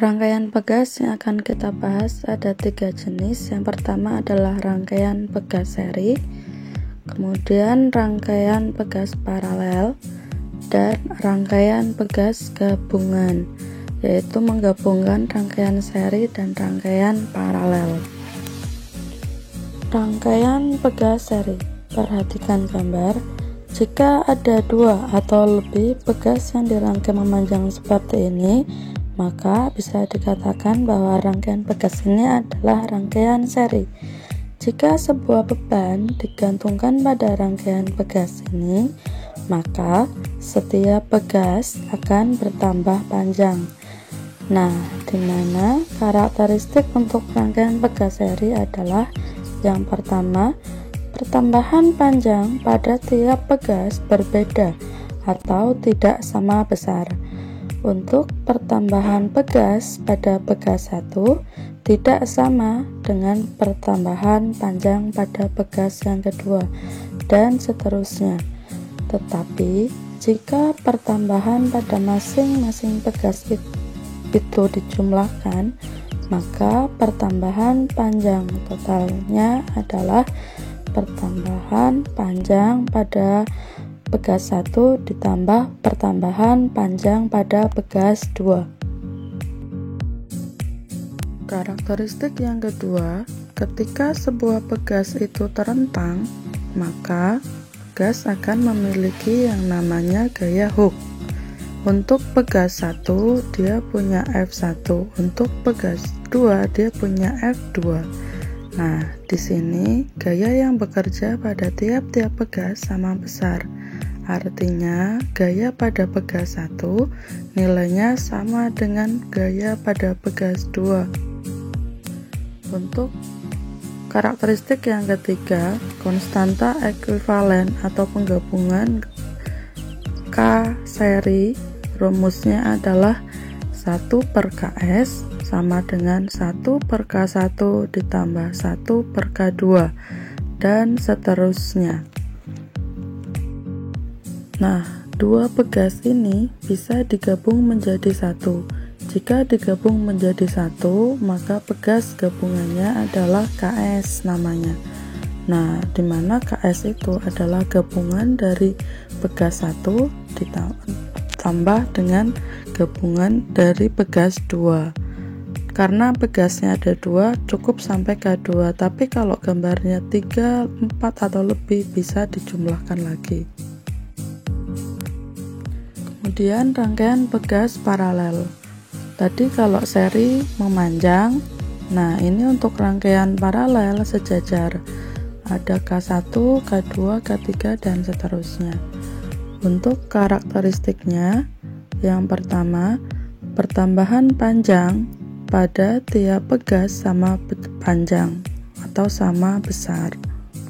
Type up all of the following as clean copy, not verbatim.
Rangkaian pegas yang akan kita bahas ada 3 jenis. Yang pertama adalah rangkaian pegas seri, kemudian rangkaian pegas paralel, dan rangkaian pegas gabungan, yaitu menggabungkan rangkaian seri dan rangkaian paralel. Rangkaian pegas seri, perhatikan gambar. Jika ada 2 atau lebih pegas yang dirangkai memanjang seperti ini, maka bisa dikatakan bahwa rangkaian pegas ini adalah rangkaian seri. Jika sebuah beban digantungkan pada rangkaian pegas ini, maka setiap pegas akan bertambah panjang. Nah, di mana karakteristik untuk rangkaian pegas seri adalah yang pertama, pertambahan panjang pada tiap pegas berbeda atau tidak sama besar. Untuk pertambahan pegas pada pegas 1 tidak sama dengan pertambahan panjang pada pegas yang kedua, dan seterusnya. Tetapi jika pertambahan pada masing-masing pegas itu dijumlahkan, maka pertambahan panjang totalnya adalah pertambahan panjang pada pegas 1 ditambah pertambahan panjang pada pegas 2. Karakteristik yang kedua, ketika sebuah pegas itu terentang, maka pegas akan memiliki yang namanya gaya hook. Untuk pegas 1 dia punya F1, untuk pegas 2 dia punya F2. Nah, di sini gaya yang bekerja pada tiap-tiap pegas sama besar. Artinya, gaya pada pegas 1 nilainya sama dengan gaya pada pegas 2. Untuk karakteristik yang ketiga, konstanta ekuivalen atau penggabungan K seri, rumusnya adalah 1/Ks sama dengan 1/K1 ditambah 1/K2, dan seterusnya. Nah, 2 pegas ini bisa digabung menjadi 1. Jika digabung menjadi 1, maka pegas gabungannya adalah KS namanya. Nah, dimana KS itu adalah gabungan dari pegas 1 ditambah dengan gabungan dari pegas 2. Karena pegasnya ada 2, cukup sampai K2, tapi kalau gambarnya 3, 4 atau lebih bisa dijumlahkan lagi. Kemudian rangkaian pegas paralel. Tadi kalau seri memanjang, nah ini untuk rangkaian paralel sejajar. Ada K1, K2, K3, dan seterusnya. Untuk karakteristiknya, yang pertama, pertambahan panjang pada tiap pegas sama panjang atau sama besar.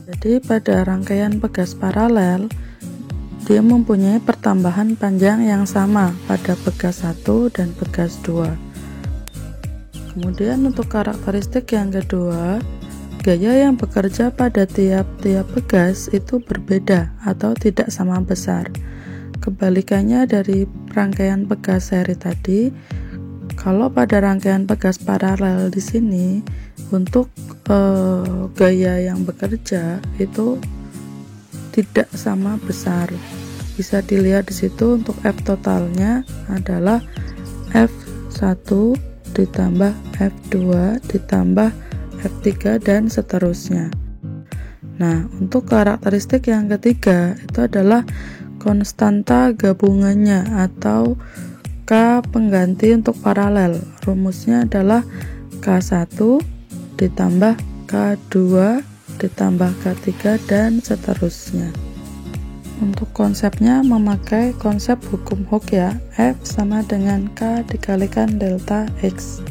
Jadi pada rangkaian pegas paralel, dia mempunyai pertambahan panjang yang sama pada pegas 1 dan pegas 2. Kemudian untuk karakteristik yang kedua, gaya yang bekerja pada tiap-tiap pegas itu berbeda atau tidak sama besar. Kebalikannya dari rangkaian pegas seri tadi, kalau pada rangkaian pegas paralel di sini, untuk gaya yang bekerja itu tidak sama besar. Bisa dilihat di situ untuk F totalnya adalah F1 ditambah F2 ditambah F3 dan seterusnya. Nah, untuk karakteristik yang ketiga itu adalah konstanta gabungannya atau K pengganti untuk paralel. Rumusnya adalah K1 ditambah K2 ditambah K3 dan seterusnya. Untuk konsepnya memakai konsep hukum Hooke ya, F sama dengan K dikalikan delta X.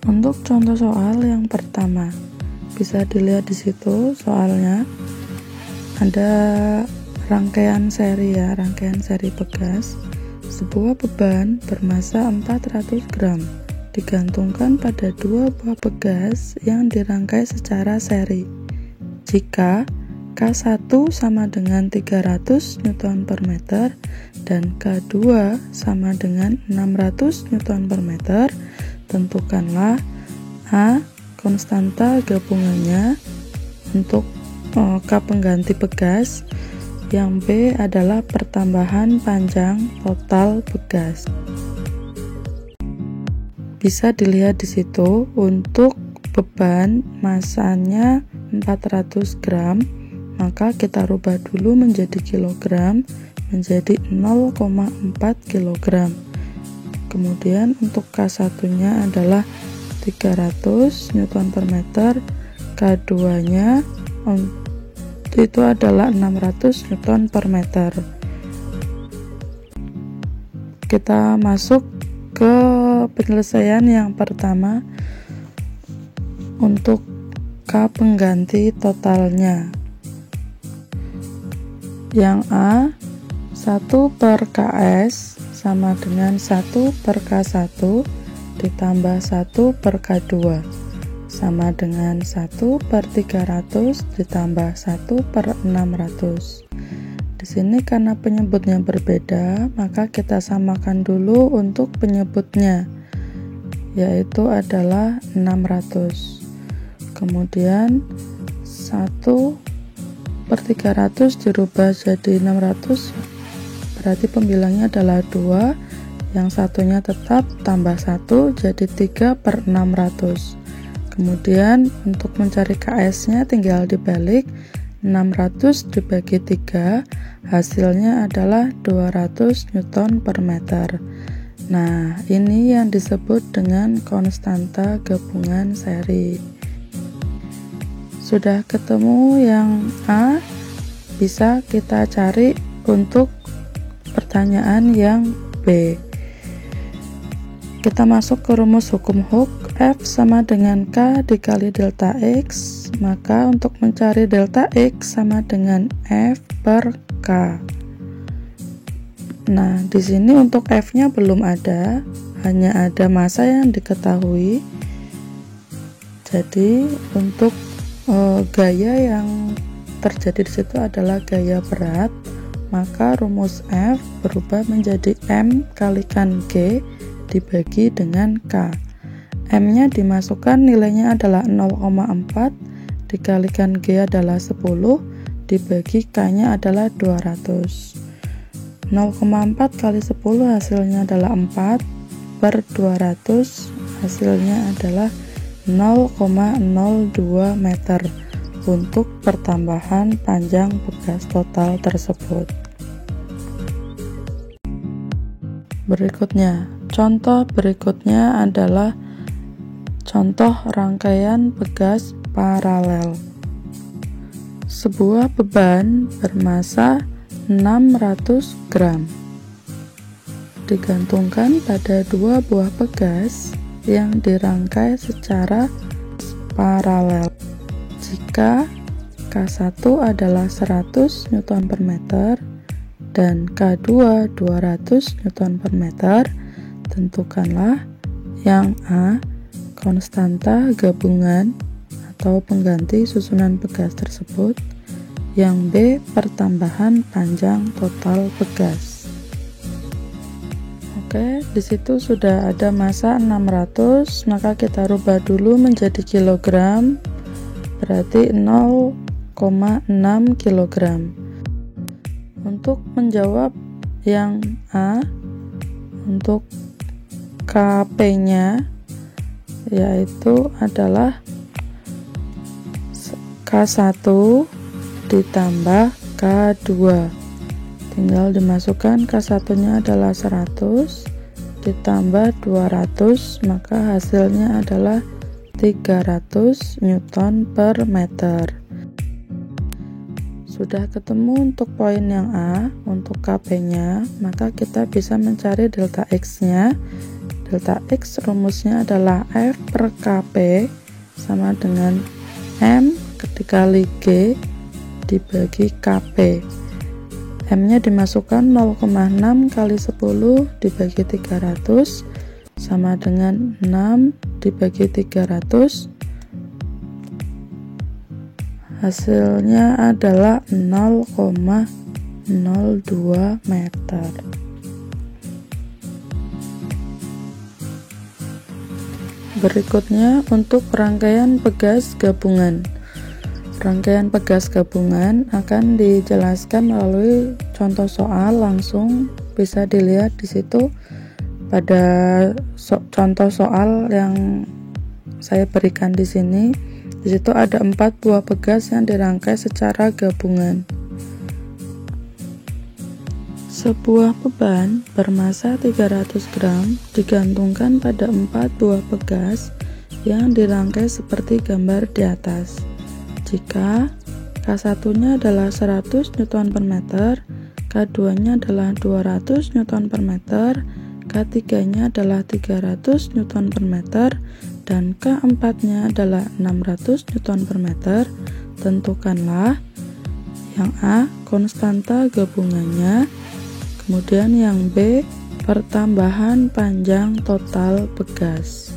Untuk contoh soal yang pertama, bisa dilihat di situ soalnya ada rangkaian seri ya, rangkaian seri bekas. Sebuah beban bermasa 400 gram digantungkan pada dua buah begas yang dirangkai secara seri. Jika K1 sama dengan 300 Newton per meter dan K2 sama dengan 600 Newton per meter, tentukanlah A konstanta gabungannya untuk K pengganti begas, yang B adalah pertambahan panjang total begas. Bisa dilihat di situ untuk beban masanya 400 gram, maka kita rubah dulu menjadi kilogram menjadi 0,4 kilogram. Kemudian untuk K1 nya adalah 300 Newton per meter, K2 nya itu adalah 600 Newton per meter. Kita masuk ke penyelesaian yang pertama untuk K pengganti totalnya. Yang A 1 per KS sama dengan 1 per K1 ditambah 1 per K2 sama dengan 1 per 300 ditambah 1 per 600. Di sini karena penyebutnya berbeda, maka kita samakan dulu untuk penyebutnya, yaitu adalah 600. Kemudian 1 per 300 dirubah jadi 600, berarti pembilangnya adalah 2, yang satunya tetap tambah 1 jadi 3 per 600. Kemudian untuk mencari KS nya tinggal dibalik, 600 dibagi 3 hasilnya adalah 200 Newton per meter. Nah, ini yang disebut dengan konstanta gabungan seri. Sudah ketemu yang A, bisa kita cari untuk pertanyaan yang B. Kita masuk ke rumus hukum Hooke, F sama dengan K dikali delta X, maka untuk mencari delta X sama dengan F per K. Nah, di sini untuk F-nya belum ada, hanya ada massa yang diketahui. Jadi untuk gaya yang terjadi di situ adalah gaya berat, maka rumus F berubah menjadi M kalikan G dibagi dengan K. M-nya dimasukkan, nilainya adalah 0,4 dikalikan G adalah 10 dibagi K-nya adalah 200. 0,4 kali 10 hasilnya adalah 4 per 200 hasilnya adalah 0,02 meter untuk pertambahan panjang begas total tersebut. Berikutnya, contoh berikutnya adalah contoh rangkaian begas paralel. Sebuah beban bermasa 600 gram digantungkan pada dua buah begas yang dirangkai secara paralel. Jika K1 adalah 100 Newton per meter dan K2 200 Newton per meter, tentukanlah yang A konstanta gabungan atau pengganti susunan begas tersebut, yang B pertambahan panjang total begas. Oke, di situ sudah ada massa 600, maka kita rubah dulu menjadi kilogram, berarti 0,6 kilogram. Untuk menjawab yang A, untuk KP-nya yaitu adalah K1 ditambah K2. Tinggal dimasukkan, K1-nya adalah 100 ditambah 200, maka hasilnya adalah 300 Newton per meter. Sudah ketemu untuk poin yang A, untuk KP-nya, maka kita bisa mencari delta X-nya. Delta X rumusnya adalah F per KP sama dengan M dikali G dibagi KP. M-nya dimasukkan 0,6 kali 10 dibagi 300 sama dengan 6 dibagi 300. Hasilnya adalah 0,02 meter. Berikutnya untuk rangkaian pegas gabungan. Rangkaian pegas gabungan akan dijelaskan melalui contoh soal, langsung bisa dilihat di situ pada contoh soal yang saya berikan di sini. Di situ ada 4 buah pegas yang dirangkai secara gabungan. Sebuah beban bermassa 300 gram digantungkan pada 4 buah pegas yang dirangkai seperti gambar di atas. Jika K1-nya adalah 100 Newton per meter, K2-nya adalah 200 Newton per meter, K3-nya adalah 300 Newton per meter, dan K4-nya adalah 600 Newton per meter, tentukanlah yang A konstanta gabungannya, kemudian yang B pertambahan panjang total pegas.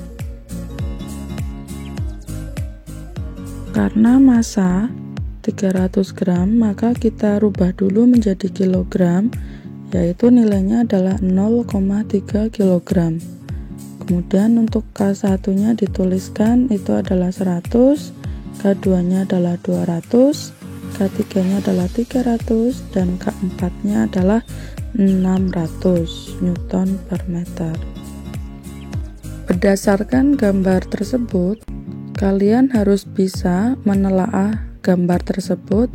Karena massa 300 gram, maka kita rubah dulu menjadi kilogram, yaitu nilainya adalah 0,3 kilogram. Kemudian untuk K1-nya dituliskan itu adalah 100, K2-nya adalah 200, K3-nya adalah 300, dan K4-nya adalah 600 Newton per meter. Berdasarkan gambar tersebut, kalian harus bisa menelaah gambar tersebut,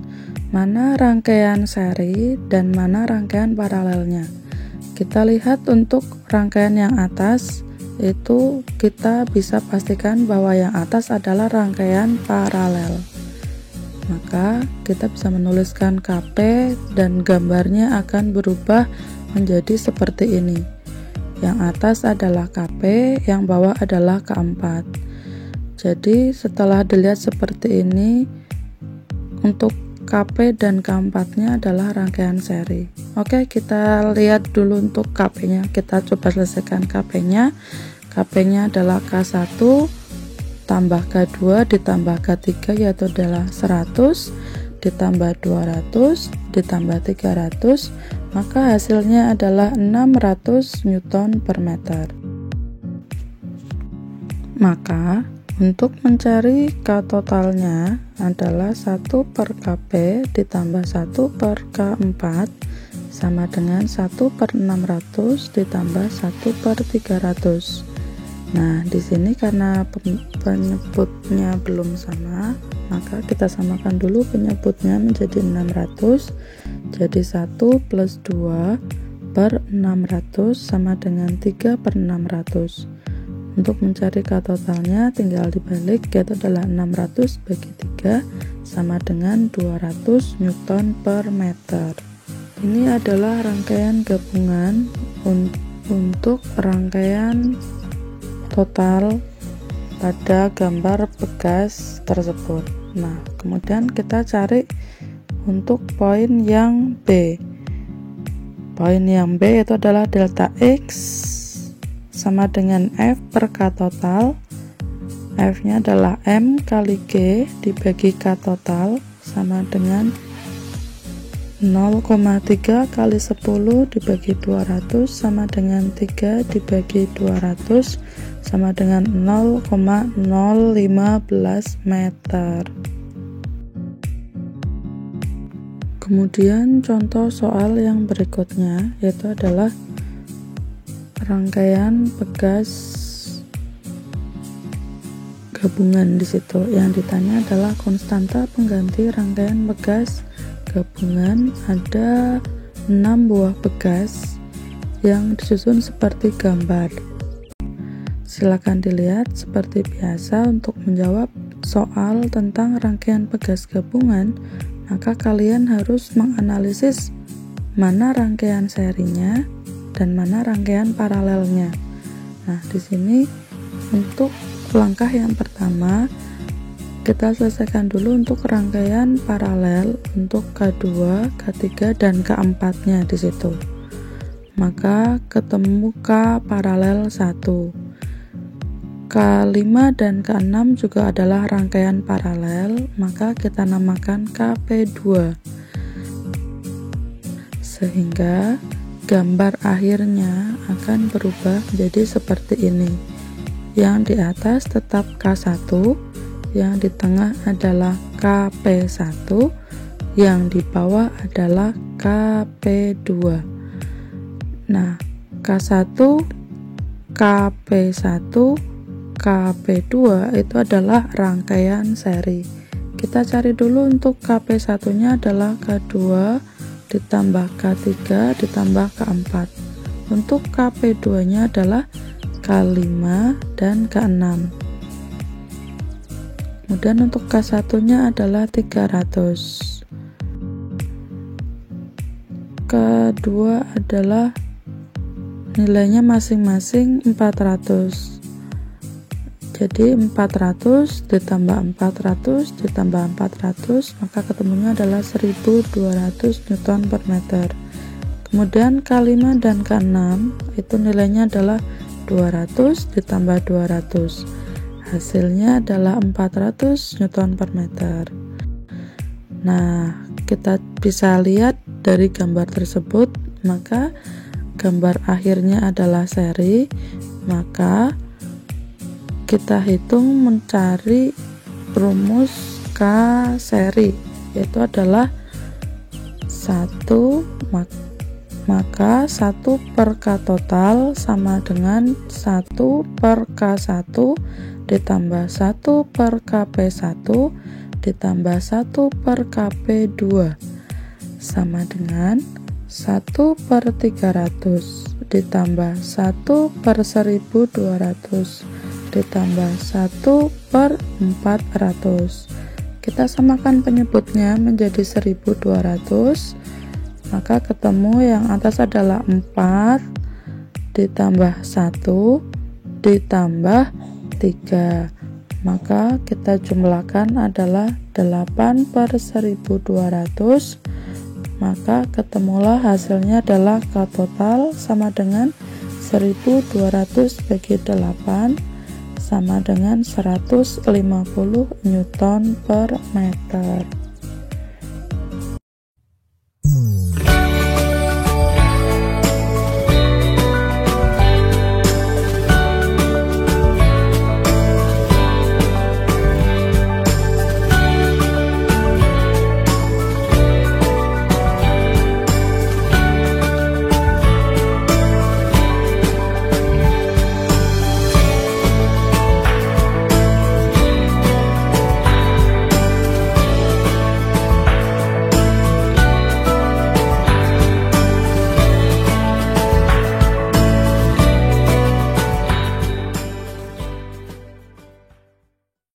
mana rangkaian seri dan mana rangkaian paralelnya. Kita lihat untuk rangkaian yang atas, itu kita bisa pastikan bahwa yang atas adalah rangkaian paralel. Maka kita bisa menuliskan KP dan gambarnya akan berubah menjadi seperti ini. Yang atas adalah KP, yang bawah adalah K4. Jadi setelah dilihat seperti ini, untuk KP dan K4-nya adalah rangkaian seri. Oke, kita lihat dulu untuk KP-nya. Kita coba selesaikan KP-nya. KP-nya adalah K1 tambah K2 ditambah K3, yaitu adalah 100 ditambah 200 ditambah 300, maka hasilnya adalah 600 Newton per meter. Maka untuk mencari K totalnya adalah 1 per KP ditambah 1 per K4 sama dengan 1 per 600 ditambah 1 per 300. Nah, di sini karena penyebutnya belum sama, maka kita samakan dulu penyebutnya menjadi 600. Jadi 1 plus 2 per 600 sama dengan 3 per 600. Untuk mencari K totalnya tinggal dibalik, yaitu adalah 600 bagi 3 sama dengan 200 Newton per meter. Ini adalah rangkaian gabungan untuk rangkaian total pada gambar pegas tersebut. Nah, kemudian kita cari untuk poin yang B. Poin yang B itu adalah delta X sama dengan F per K total. F-nya adalah M kali G dibagi K total sama dengan 0,3 kali 10 dibagi 200 sama dengan 3 dibagi 200 sama dengan 0,015 meter. Kemudian contoh soal yang berikutnya yaitu adalah rangkaian pegas gabungan. Di situ yang ditanya adalah konstanta pengganti rangkaian pegas gabungan. Ada 6 buah pegas yang disusun seperti gambar. Silakan dilihat. Seperti biasa, untuk menjawab soal tentang rangkaian pegas gabungan, maka kalian harus menganalisis mana rangkaian serinya dan mana rangkaian paralelnya. Nah, di sini untuk langkah yang pertama, kita selesaikan dulu untuk rangkaian paralel untuk K2, K3, dan K4-nya di situ. Maka ketemu K paralel 1. K5 dan K6 juga adalah rangkaian paralel, maka kita namakan KP2. Sehingga gambar akhirnya akan berubah menjadi seperti ini. Yang di atas tetap K1, yang di tengah adalah KP1, yang di bawah adalah KP2. Nah, K1, KP1, KP2 itu adalah rangkaian seri. Kita cari dulu untuk KP1 nya adalah K2 ditambah K3 ditambah K4. Untuk KP2 nya adalah K5 dan K6. Kemudian untuk K1 nya adalah 300. K2 adalah nilainya masing-masing 400. Jadi 400 ditambah 400 ditambah 400, maka ketemunya adalah 1200 Newton per meter. Kemudian K5 dan K6 itu nilainya adalah 200 ditambah 200. Hasilnya adalah 400 Newton per meter. Nah, kita bisa lihat dari gambar tersebut, maka gambar akhirnya adalah seri. Maka kita hitung mencari rumus K seri, yaitu adalah 1, maka 1 per K total sama dengan 1 per K1 ditambah 1 per KP1 ditambah 1 per KP2 sama dengan 1 per 300 ditambah 1 per 1200 ditambah 1 per 400. Kita samakan penyebutnya menjadi 1200, maka ketemu yang atas adalah 4 ditambah 1 ditambah 3, maka kita jumlahkan adalah 8 per 1200, maka ketemulah hasilnya adalah K total sama dengan 1200 bagi 8 sama dengan 150 Newton per meter.